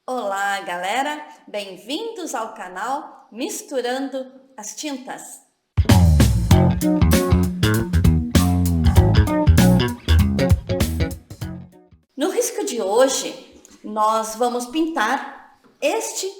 Olá, galera! Bem-vindos ao canal Misturando as Tintas. No risco de hoje, nós vamos pintar este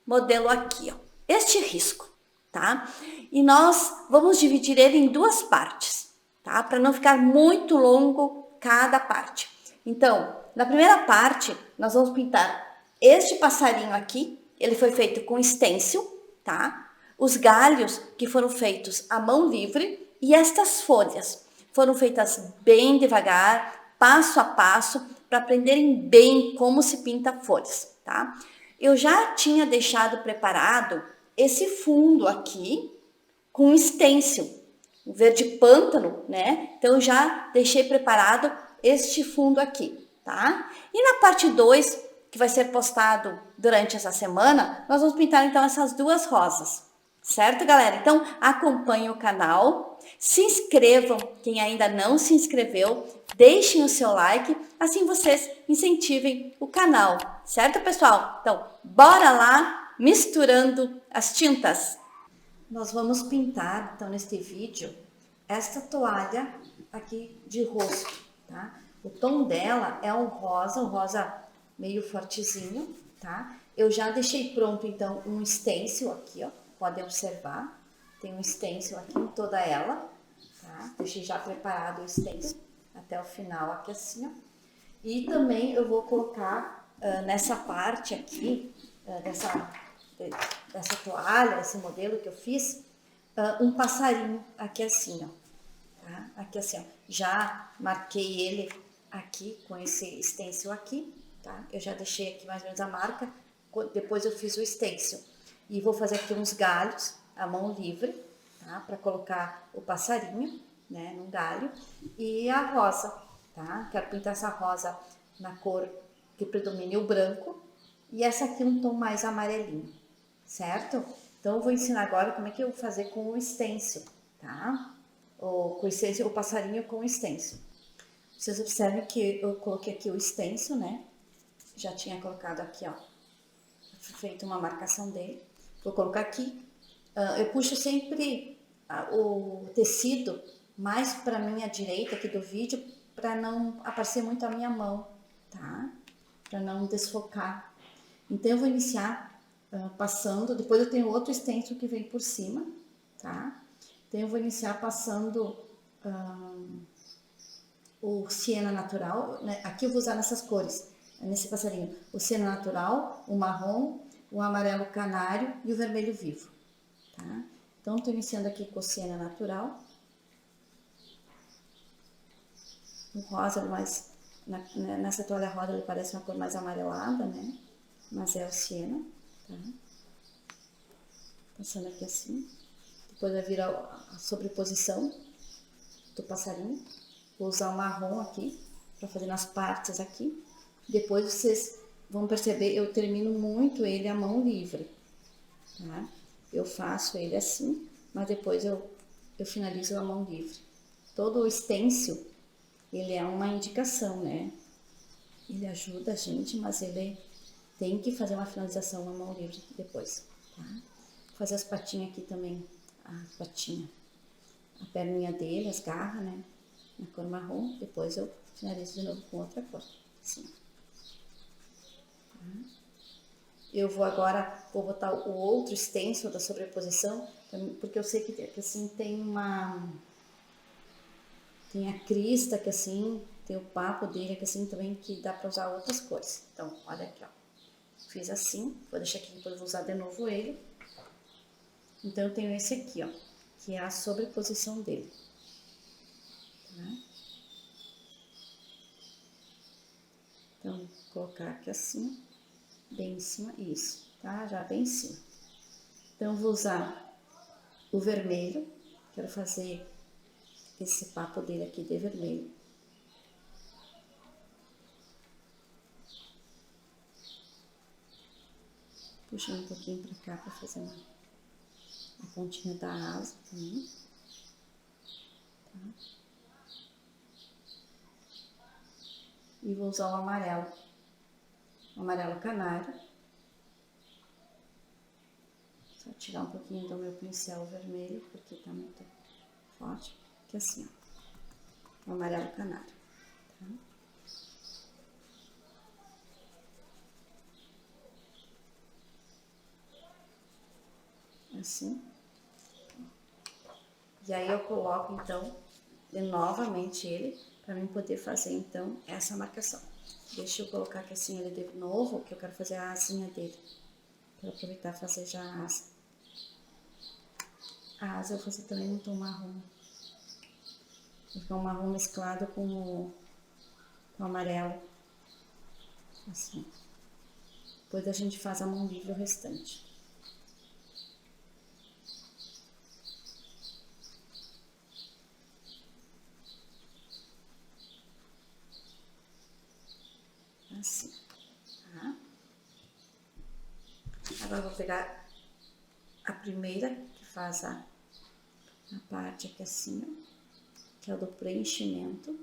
modelo aqui, ó, este risco, tá? E nós vamos dividir ele em duas partes, tá? Para não ficar muito longo cada parte. Então, na primeira parte, nós vamos pintar este passarinho aqui, ele foi feito com stencil, tá? Os galhos que foram feitos à mão livre e estas folhas foram feitas bem devagar, passo a passo, para aprenderem bem como se pinta folhas, tá? Eu já tinha deixado preparado esse fundo aqui com stencil, um verde pântano, né? Então eu já deixei preparado este fundo aqui, tá? E na parte 2, que vai ser postado durante essa semana, nós vamos pintar então essas duas rosas, certo, galera? Então acompanhem o canal, se inscrevam, quem ainda não se inscreveu, deixem o seu like, assim vocês incentivem o canal, certo, pessoal? Então, bora lá, misturando as tintas! Nós vamos pintar, então, neste vídeo, esta toalha aqui de rosto, tá? O tom dela é um rosa meio fortezinho, tá? Eu já deixei pronto, então, um stencil aqui, ó, podem observar. Tem um stencil aqui em toda ela, tá? Deixei já preparado o stencil até o final aqui assim, ó. E também eu vou colocar nessa parte aqui, dessa toalha, esse modelo que eu fiz, um passarinho aqui assim, ó. Tá? Aqui assim, ó. Já marquei ele aqui com esse stencil aqui, tá? Eu já deixei aqui mais ou menos a marca, depois eu fiz o stencil. E vou fazer aqui uns galhos, à mão livre, tá? Para colocar o passarinho, né, num galho. E a rosa, tá? Quero pintar essa rosa na cor que predomine o branco. E essa aqui um tom mais amarelinho, certo? Então eu vou ensinar agora como é que eu vou fazer com o stencil, tá? Com o stencil, o passarinho com o stencil. Vocês observem que eu coloquei aqui o stencil, né? Já tinha colocado aqui, ó, feito uma marcação dele. Vou colocar aqui. Eu puxo sempre o tecido mais para minha direita aqui do vídeo, para não aparecer muito a minha mão, tá? Para não desfocar. Então eu vou iniciar passando, depois eu tenho outro stencil que vem por cima, tá? Então eu vou iniciar passando o siena natural, né? Aqui eu vou usar nessas cores, nesse passarinho, o siena natural, o marrom, o amarelo canário e o vermelho vivo, tá? Então estou iniciando aqui com o siena natural, o rosa, mas nessa toalha rosa ele parece uma cor mais amarelada, né? Mas é o siena, tá? Passando aqui assim. Depois vai vir a sobreposição do passarinho. Vou usar o marrom aqui, para fazer nas partes aqui. Depois vocês vão perceber, eu termino muito ele à mão livre, tá? Eu faço ele assim, mas depois eu finalizo a mão livre. Todo o stencil, ele é uma indicação, né? Ele ajuda a gente, mas ele tem que fazer uma finalização à mão livre depois, tá? Vou fazer as patinhas aqui também, a perninha dele, as garras, né? Na cor marrom, depois eu finalizo de novo com outra cor, assim. Tá? Eu vou agora, vou botar o outro stencil da sobreposição, porque eu sei que assim tem a crista que assim, tem o papo dele que assim também que dá para usar outras cores. Então, olha aqui, ó. Fiz assim, vou deixar aqui, depois vou usar de novo ele. Então eu tenho esse aqui, ó, que é a sobreposição dele. Tá? Então, vou colocar aqui assim, bem em cima, isso, tá? Já bem em cima. Então, vou usar o vermelho, quero fazer esse papo dele aqui de vermelho. Puxando um pouquinho pra cá pra fazer a pontinha da asa também. Tá? E vou usar o amarelo amarelo canário. Só tirar um pouquinho do meu pincel vermelho, porque tá muito forte. Que assim, ó, o amarelo canário, tá? Assim. E aí eu coloco, então, novamente ele, para mim poder fazer, então, essa marcação. Deixa eu colocar aqui assim ele de novo, que eu quero fazer a asinha dele. Para aproveitar e fazer já a asa. A asa eu vou fazer também no tom marrom. Vai ficar um marrom mesclado com o amarelo. Assim. Depois a gente faz a mão livre o restante. Assim, tá? Agora eu vou pegar a primeira, que faz a parte aqui assim, ó, que é o do preenchimento.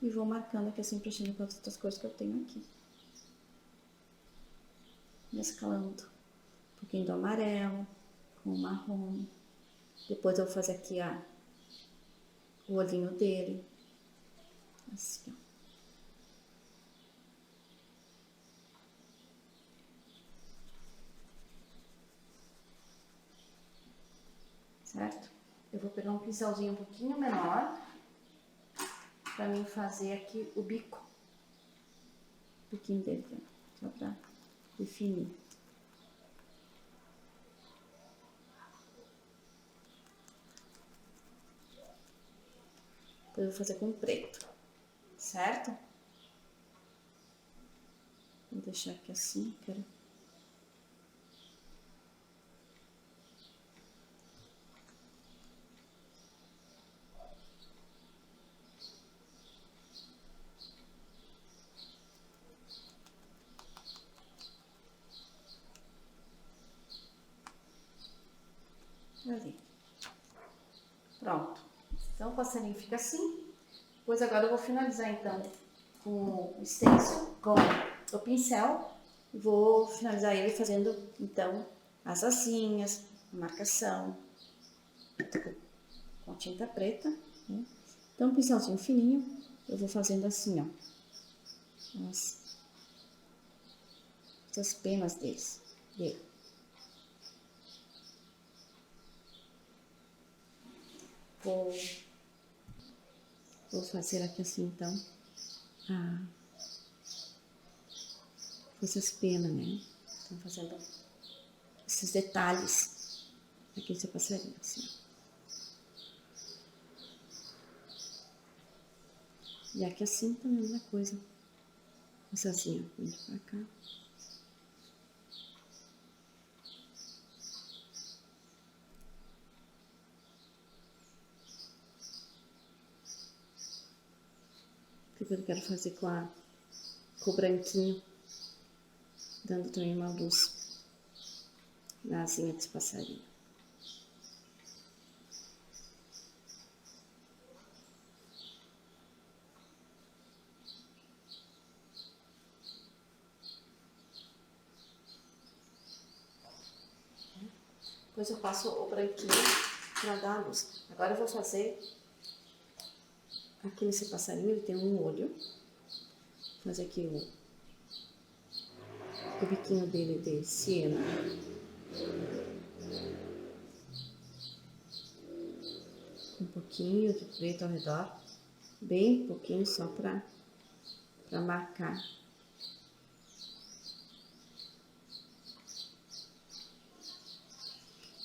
E vou marcando aqui assim, preenchendo com as outras cores que eu tenho aqui. Mesclando um pouquinho do amarelo com o marrom. Depois eu vou fazer aqui o olhinho dele. Assim, ó. Certo? Eu vou pegar um pincelzinho um pouquinho menor para mim fazer aqui o bico. O biquinho dele, só para definir. Depois eu vou fazer com preto, certo? Vou deixar aqui assim, quero... Ali. Pronto. Então o passarinho fica assim. Depois agora eu vou finalizar então com o stencil, com o pincel. Vou finalizar ele fazendo então as asinhas, a marcação com tinta preta, né? Então um pincelzinho fininho, eu vou fazendo assim, ó, as penas dele. Vou fazer aqui assim, então, essas penas, né? Então, fazendo esses detalhes aqui do seu passarinho, assim. E aqui assim também a mesma coisa. Essa assim, ó, indo pra cá. Depois eu quero fazer com o branquinho, dando também uma luz na asinha desse passarinho. Depois eu passo o branquinho para dar a luz. Agora eu vou fazer aqui nesse passarinho, ele tem um olho. Vou fazer aqui o biquinho dele de siena. Um pouquinho de preto ao redor, bem pouquinho só para marcar.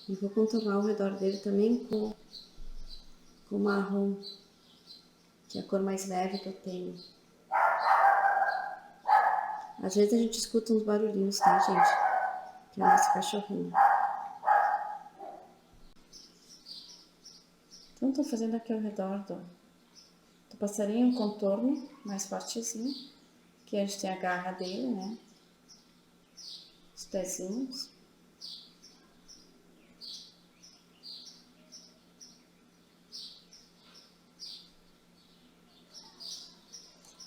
E vou contornar ao redor dele também com marrom, que é a cor mais leve que eu tenho. Às vezes a gente escuta uns barulhinhos, tá, gente? Que é a nossa cachorrinha. Então, tô fazendo aqui ao redor do passarinho um contorno mais fortezinho. Aqui a gente tem a garra dele, né? Os pezinhos.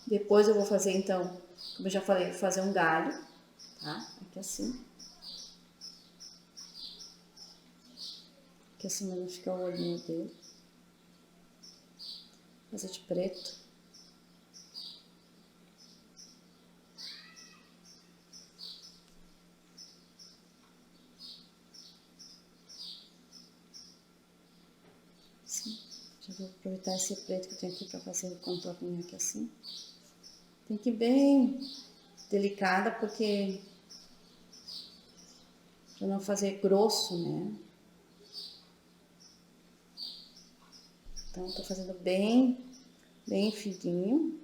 Depois eu vou fazer, então, Como eu já falei, vou fazer um galho, tá? Aqui assim. Aqui assim vai ficar o olhinho dele. Fazer de preto. Assim. Já vou aproveitar esse preto que eu tenho aqui para fazer o contorninho aqui assim. Tem que ir bem delicada, porque para não fazer grosso, né? Então, tô fazendo bem fininho.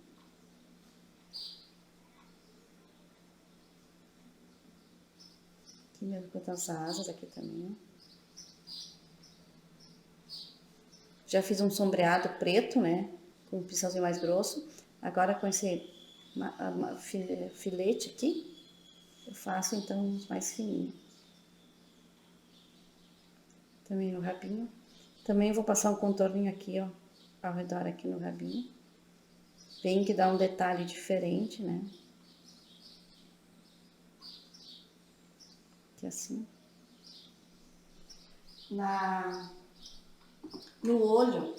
Aqui mesmo com as asas aqui também. Já fiz um sombreado preto, né? Com um pincelzinho mais grosso. Agora com esse filete aqui, eu faço então uns mais fininhos. Também no rabinho. Também vou passar um contorninho aqui, ó, ao redor aqui no rabinho. Bem que dá um detalhe diferente, né? Aqui assim. No olho,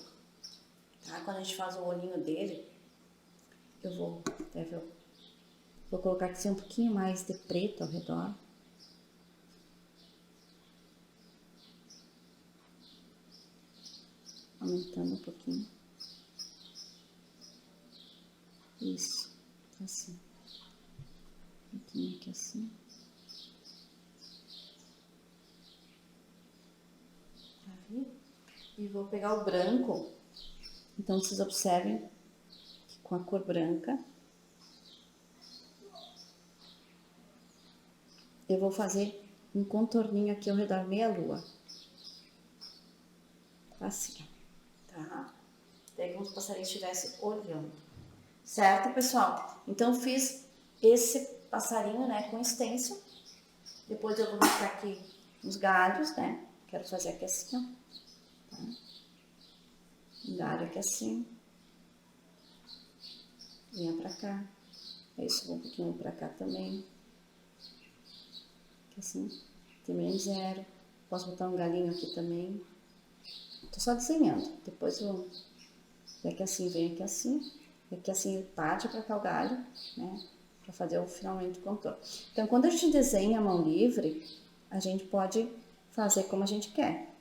tá? Quando a gente faz o olhinho dele, eu vou colocar aqui um pouquinho mais de preto ao redor. Aumentando um pouquinho. Isso, assim. Um pouquinho aqui assim. Aí. E vou pegar o branco. Então, vocês observem que com a cor branca, eu vou fazer um contorninho aqui ao redor meia lua. Assim, tá? Daí como os passarinhos estivessem olhando. Certo, pessoal? Então, fiz esse passarinho, né, com stencil. Depois eu vou colocar aqui os galhos, né? Quero fazer aqui assim, ó. Tá? Um galho aqui assim. Venha pra cá. Aí subo um pouquinho pra cá também. Aqui assim. Também zero. Posso botar um galinho aqui também. Tô só desenhando. Depois eu... Aqui assim, vem aqui assim. Aqui assim, parte pra cá o galho, né? Pra fazer o finalmente contorno. Então, quando a gente desenha a mão livre, a gente pode fazer como a gente quer.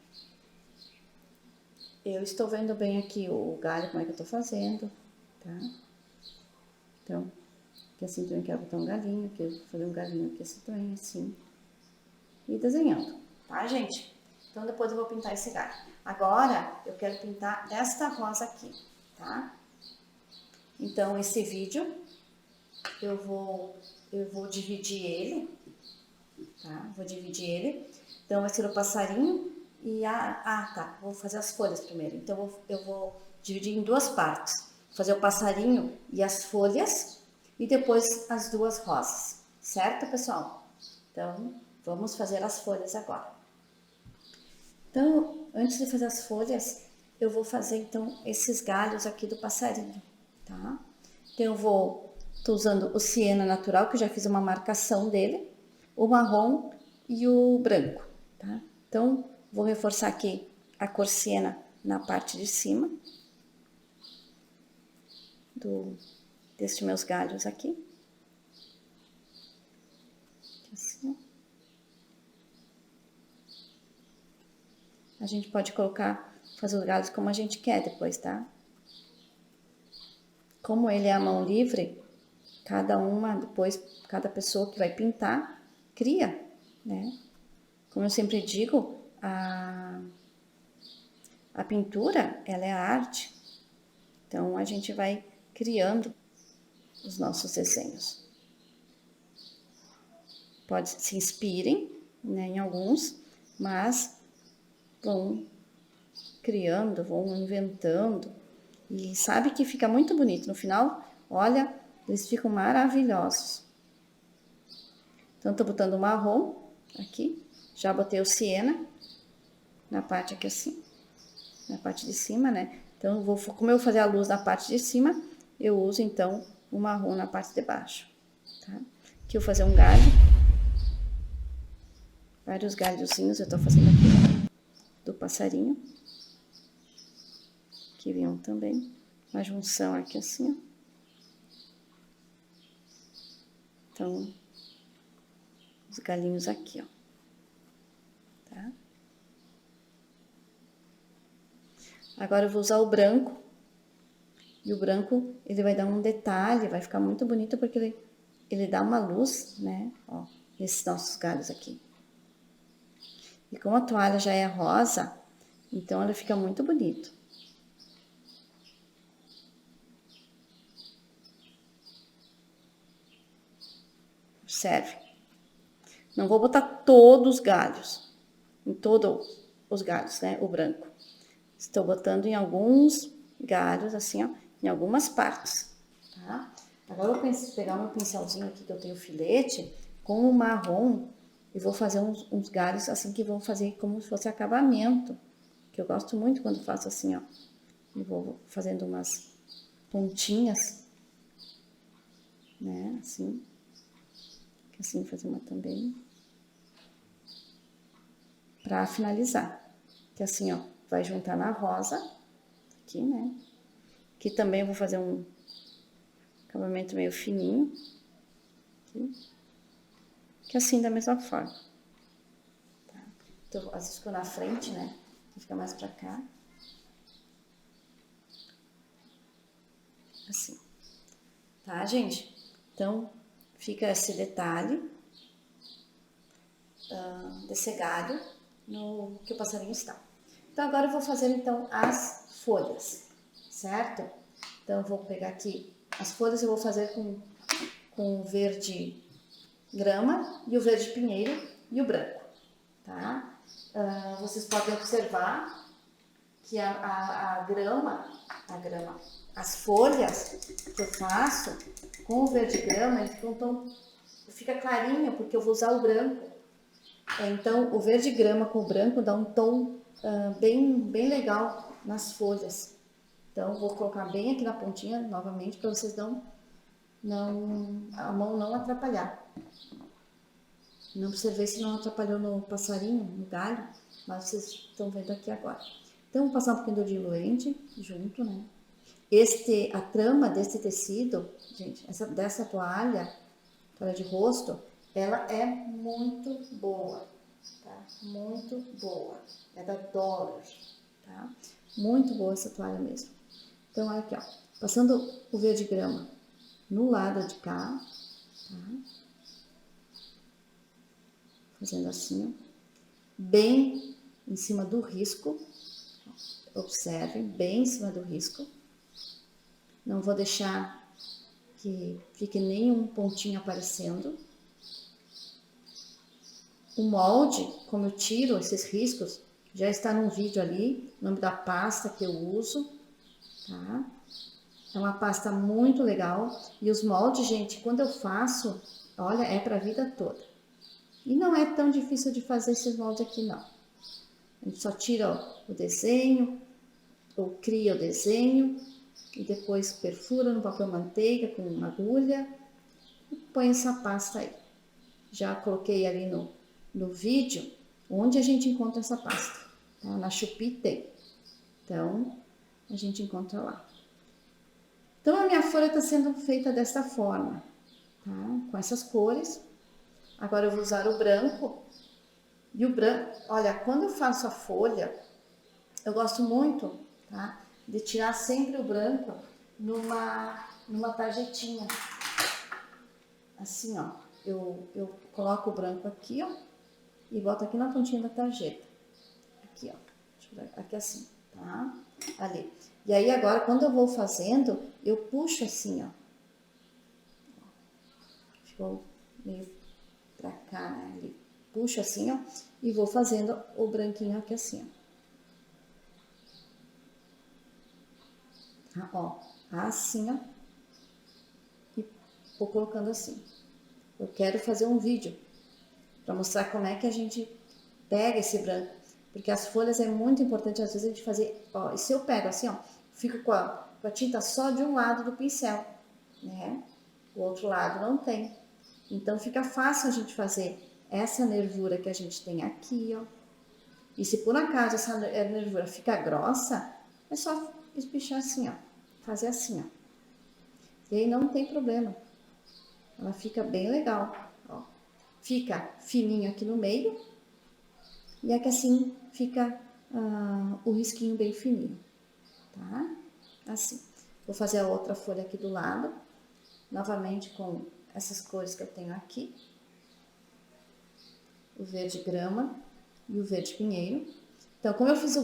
Eu estou vendo bem aqui o galho, como é que eu tô fazendo, tá? Então, aqui assim também quero botar um galinho, aqui eu vou fazer um galinho aqui assim também, assim. E desenhando, tá, gente? Então, depois eu vou pintar esse galho. Agora, eu quero pintar esta rosa aqui, tá? Então, esse vídeo, eu vou dividir ele, tá? Vou dividir ele. Então, vai ser o passarinho e tá, vou fazer as folhas primeiro. Então, eu vou dividir em duas partes. Vou fazer o passarinho e as folhas e depois as duas rosas, certo, pessoal? Então, vamos fazer as folhas agora. Então, antes de fazer as folhas, eu vou fazer, então, esses galhos aqui do passarinho, tá? Então, tô usando o siena natural, que eu já fiz uma marcação dele, o marrom e o branco, tá? Então, vou reforçar aqui a cor siena na parte de cima destes meus galhos aqui. Assim. A gente pode fazer os galhos como a gente quer depois, tá? Como ele é a mão livre, cada pessoa que vai pintar, cria, né? Como eu sempre digo, a pintura, ela é a arte. Então, a gente vai criando os nossos desenhos. Se inspirem, né, em alguns, mas vão criando, vão inventando. E sabe que fica muito bonito. No final, olha, eles ficam maravilhosos. Então, tô botando o marrom aqui. Já botei o siena na parte aqui assim, na parte de cima, né? Então, como eu vou fazer a luz na parte de cima, eu uso, então, o marrom na parte de baixo. tá? Aqui eu vou fazer um galho. Vários galhozinhos eu tô fazendo aqui do passarinho. Aqui vem um também. Uma junção aqui assim, ó. Então, os galinhos aqui, ó. Tá? Agora eu vou usar o branco. E o branco, ele vai dar um detalhe, vai ficar muito bonito porque ele dá uma luz, né? Ó, nesses nossos galhos aqui. E como a toalha já é rosa, então ela fica muito bonito. Observe. Não vou botar todos os galhos, em todos os galhos, né? O branco. Estou botando em alguns galhos, assim, ó, em algumas partes, tá? Agora eu vou pegar meu pincelzinho aqui, que eu tenho filete, com o marrom, e vou fazer uns galhos, assim, que vão fazer como se fosse acabamento, que eu gosto muito quando faço assim, ó. E vou fazendo umas pontinhas, né, assim. Assim, fazer uma também. Pra finalizar. Que assim, ó, vai juntar na rosa, aqui, né. Aqui também eu vou fazer um acabamento meio fininho. Aqui. Que assim, da mesma forma. Tá? Então, às vezes ficou na frente, né? Fica mais pra cá. Assim. Tá, gente? Então, fica esse detalhe desse galho no que o passarinho está. Então, agora eu vou fazer, então, as folhas, certo? Então, eu vou pegar aqui as folhas, eu vou fazer com o verde grama e o verde pinheiro e o branco, tá? Vocês podem observar que a grama, as folhas que eu faço com o verde grama, fica clarinho, porque eu vou usar o branco. Então, o verde grama com o branco dá um tom bem legal nas folhas. Então, vou colocar bem aqui na pontinha, novamente, para vocês a mão não atrapalhar. Não observei se não atrapalhou no passarinho, no galho, mas vocês estão vendo aqui agora. Então, vou passar um pouquinho do diluente junto, né? A trama desse tecido, gente, dessa toalha de rosto, ela é muito boa, tá? Muito boa. É da Dollar, tá? Muito boa essa toalha mesmo. Então, olha aqui, ó. Passando o verde grama no lado de cá, tá? Fazendo assim, ó. Bem em cima do risco. Observe, bem em cima do risco. Não vou deixar que fique nenhum pontinho aparecendo. O molde, como eu tiro esses riscos, já está no vídeo ali, o nome da pasta que eu uso, tá? É uma pasta muito legal. E os moldes, gente, quando eu faço, olha, é para a vida toda. E não é tão difícil de fazer esses moldes aqui, não. A gente só tira o desenho, ou cria o desenho, e depois perfura no papel manteiga com uma agulha e põe essa pasta aí. Já coloquei ali no vídeo onde a gente encontra essa pasta, tá? Na Shopee tem. Então, a gente encontra lá. Então, a minha folha está sendo feita desta forma, tá? Com essas cores. Agora eu vou usar o branco. E o branco, olha, quando eu faço a folha, eu gosto muito, tá? De tirar sempre o branco numa tarjetinha. Assim, ó. Eu coloco o branco aqui, ó. E boto aqui na pontinha da tarjeta. Aqui, ó. Deixa eu ver, aqui assim, tá? Ali. E aí agora, quando eu vou fazendo, eu puxo assim, ó. Ficou meio pra cá, né? Ali. Puxo assim, ó. E vou fazendo o branquinho aqui assim, ó. Tá? Ó. Assim, ó. E vou colocando assim. Eu quero fazer um vídeo para mostrar como é que a gente pega esse branco. Porque as folhas é muito importante, às vezes, a gente fazer... Ó, e se eu pego assim, ó, fico com a tinta só de um lado do pincel, né? O outro lado não tem. Então fica fácil a gente fazer essa nervura que a gente tem aqui, ó. E se por acaso essa nervura fica grossa, é só espichar assim, ó. Fazer assim, ó. E aí não tem problema. Ela fica bem legal, ó. Fica fininho aqui no meio. E aqui assim fica o risquinho bem fininho, tá? Assim. Vou fazer a outra folha aqui do lado. Novamente com essas cores que eu tenho aqui. O verde grama e o verde pinheiro. Então, como eu fiz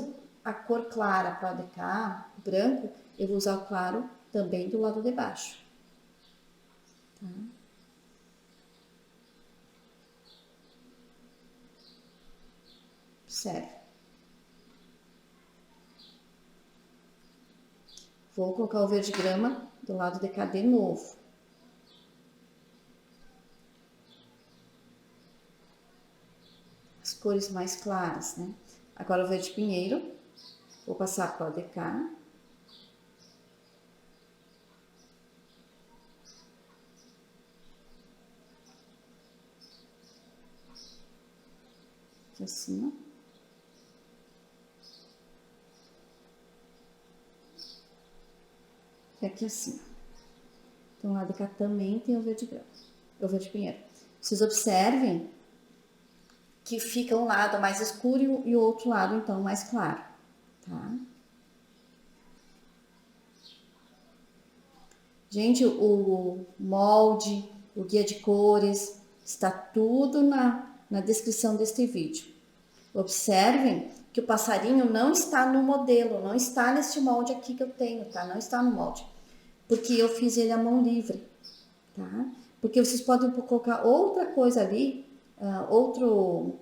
a cor clara para cá, branco, eu vou usar o claro também do lado de baixo. Tá? Observe. Vou colocar o verde grama do lado de cá de novo. As cores mais claras, né? Agora o verde pinheiro. Vou passar para o lado de cá. Aqui assim, ó. E aqui assim, ó. Então, lá de cá também tem o verde grama, o verde pinheiro. Vocês observem que fica um lado mais escuro e o outro lado, então, mais claro, tá? Gente, o molde, o guia de cores, está tudo na descrição deste vídeo. Observem que o passarinho não está no modelo, não está neste molde aqui que eu tenho, tá? Não está no molde. Porque eu fiz ele à mão livre, tá? Porque vocês podem colocar outra coisa ali, outro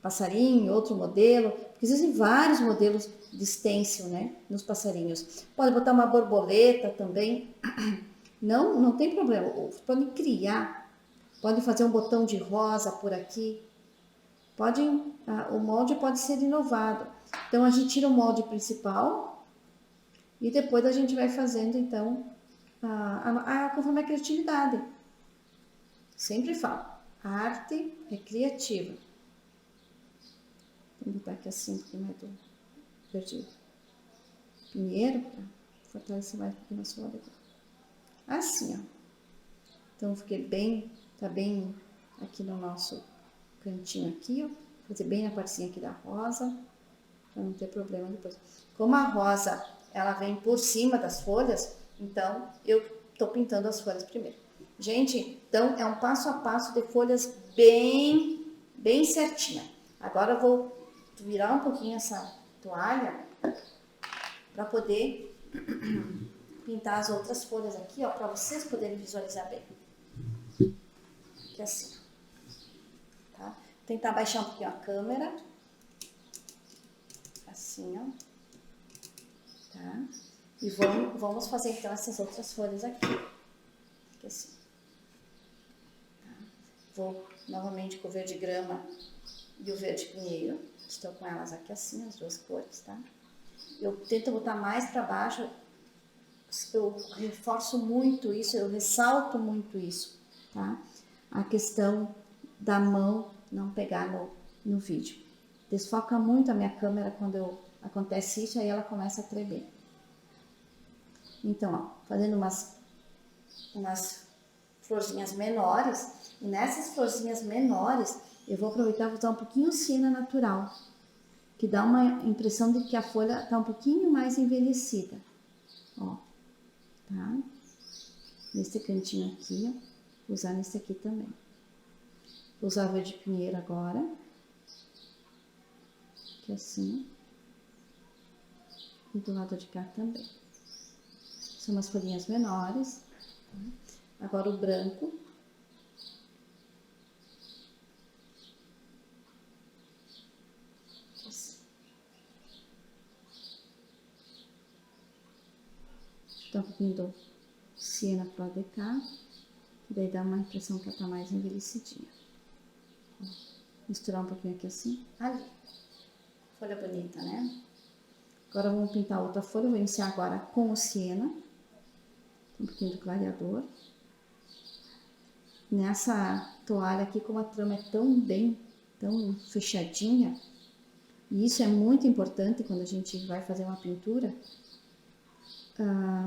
passarinho, outro modelo, porque existem vários modelos de stencil, né, nos passarinhos. Pode botar uma borboleta também, não tem problema. Pode criar, pode fazer um botão de rosa por aqui, o molde pode ser inovado. Então a gente tira o molde principal e depois a gente vai fazendo então conforme a criatividade. Sempre falo, a arte é criativa. Vou botar aqui assim, porque mais do verde pinheiro, para fortalecer mais um pouquinho a sua aqui. Assim, ó. Então, fiquei bem, tá bem aqui no nosso cantinho aqui, ó. Vou fazer bem na partezinha aqui da rosa, para não ter problema depois. Como a rosa, ela vem por cima das folhas, então, eu tô pintando as folhas primeiro. Gente, então, é um passo a passo de folhas bem certinha. Agora, eu vou virar um pouquinho essa toalha para poder pintar as outras folhas aqui, ó, para vocês poderem visualizar bem. Aqui assim, tá? Tentar baixar um pouquinho a câmera. Assim, ó. Tá? E vamos fazer então essas outras folhas aqui. Aqui assim. Tá? Vou novamente com o verde grama e o verde pinheiro. Estou com elas aqui assim, as duas cores, tá? Eu tento botar mais para baixo, eu reforço muito isso, eu ressalto muito isso, tá? A questão da mão não pegar no vídeo. Desfoca muito a minha câmera quando acontece isso, aí ela começa a tremer. Então, ó, fazendo umas florzinhas menores, e nessas florzinhas menores, eu vou aproveitar e usar um pouquinho siena natural, que dá uma impressão de que a folha tá um pouquinho mais envelhecida, ó, tá? Nesse cantinho aqui, ó, vou usar nesse aqui também. Vou usar o verde pinheiro agora, que assim, e do lado de cá também. São umas folhinhas menores, tá? Agora o branco. Dá um pouquinho do siena pro lado de cá, que daí dá uma impressão que ela tá mais envelhecidinha. Ó, misturar um pouquinho aqui assim, ali. Folha bonita, né? Agora vamos pintar outra folha, eu vou iniciar agora com o siena. Um pouquinho do clareador. nessa toalha aqui, como a trama é tão fechadinha, e isso é muito importante quando a gente vai fazer uma pintura,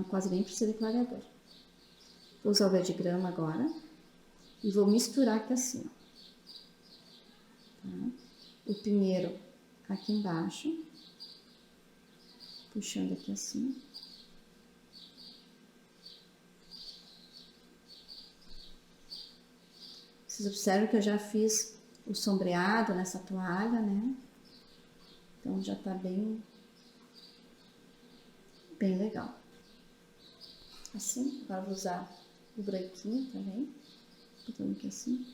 quase nem precisa de clareador. Vou usar o verde grama agora e vou misturar aqui assim, ó. Tá? O pinheiro aqui embaixo, puxando aqui assim. Vocês observam que eu já fiz o sombreado nessa toalha, né? Então já tá bem legal. Assim, agora vou usar o branquinho também, botando aqui assim.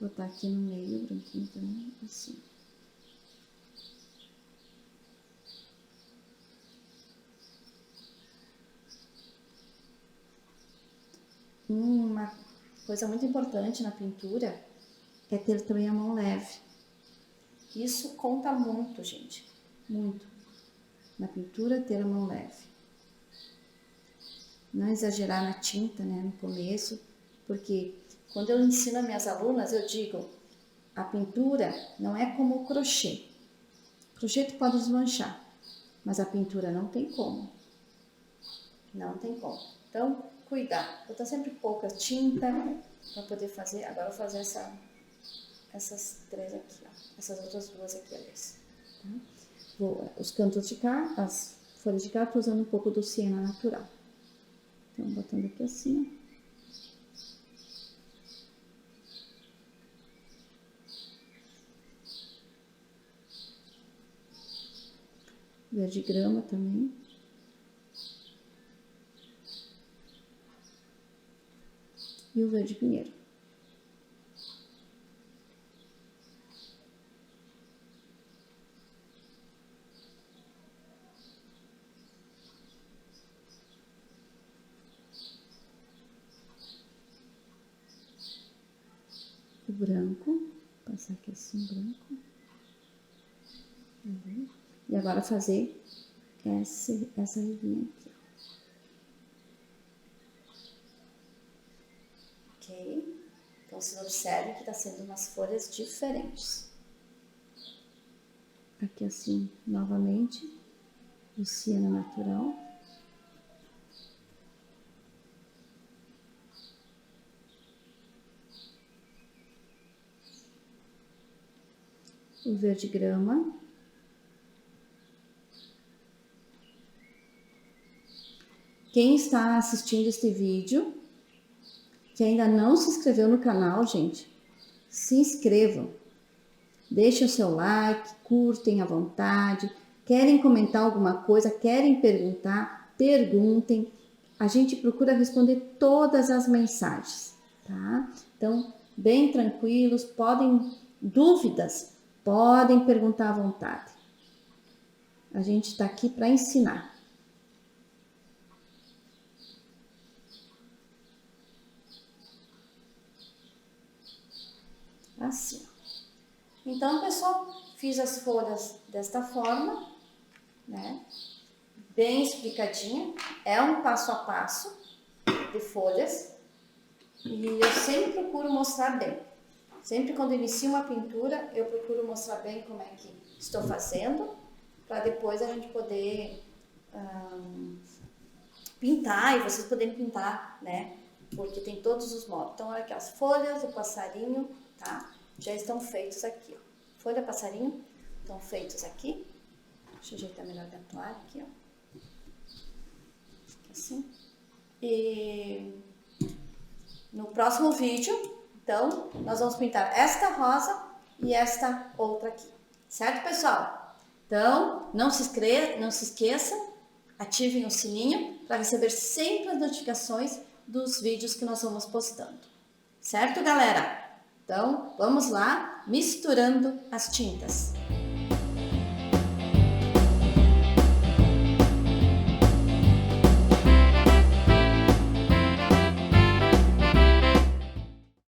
Vou botar aqui no meio o branquinho também, assim. Uma coisa muito importante na pintura é ter também a mão leve. Isso conta muito, gente. Muito. Na pintura, ter a mão leve. Não exagerar na tinta, né, no começo, porque quando eu ensino as minhas alunas, eu digo, a pintura não é como o crochê. O crochê tu pode desmanchar, mas a pintura não tem como. Não tem como. Então, cuidar. Botar sempre pouca tinta para poder fazer. Agora eu vou fazer essas três aqui, ó. Essas outras duas aqui, aliás. Tá? Os cantos de cá, as folhas de cá, tô usando um pouco do siena natural. Então, botando aqui assim, ó. Verde grama também. E o verde pinheiro. O branco, passar aqui assim, branco. E agora fazer essa rivinha aqui, ó. Ok? Então, vocês observem que tá sendo umas folhas diferentes. Aqui assim, novamente, o siena natural. O verde grama. Quem está assistindo este vídeo, que ainda não se inscreveu no canal, gente, se inscrevam. Deixem o seu like, curtem à vontade. Querem comentar alguma coisa, querem perguntar, perguntem. A gente procura responder todas as mensagens, tá? Então, bem tranquilos, dúvidas, podem perguntar à vontade. A gente está aqui para ensinar. Assim. Então, pessoal, fiz as folhas desta forma, né? Bem explicadinha. É um passo a passo de folhas. E eu sempre procuro mostrar bem. Sempre quando inicio uma pintura, eu procuro mostrar bem como é que estou fazendo, para depois a gente poder pintar e vocês poderem pintar, né? Porque tem todos os modos. Então, olha aqui, as folhas do passarinho, tá? Já estão feitos aqui, ó. Folha, passarinho, estão feitos aqui. Deixa eu ajeitar melhor a toalha aqui, ó. Assim. E no próximo vídeo, então, nós vamos pintar esta rosa e esta outra aqui. Certo, pessoal? Então, não se esqueçam, ativem o sininho para receber sempre as notificações dos vídeos que nós vamos postando. Certo, galera? Então, vamos lá, misturando as tintas.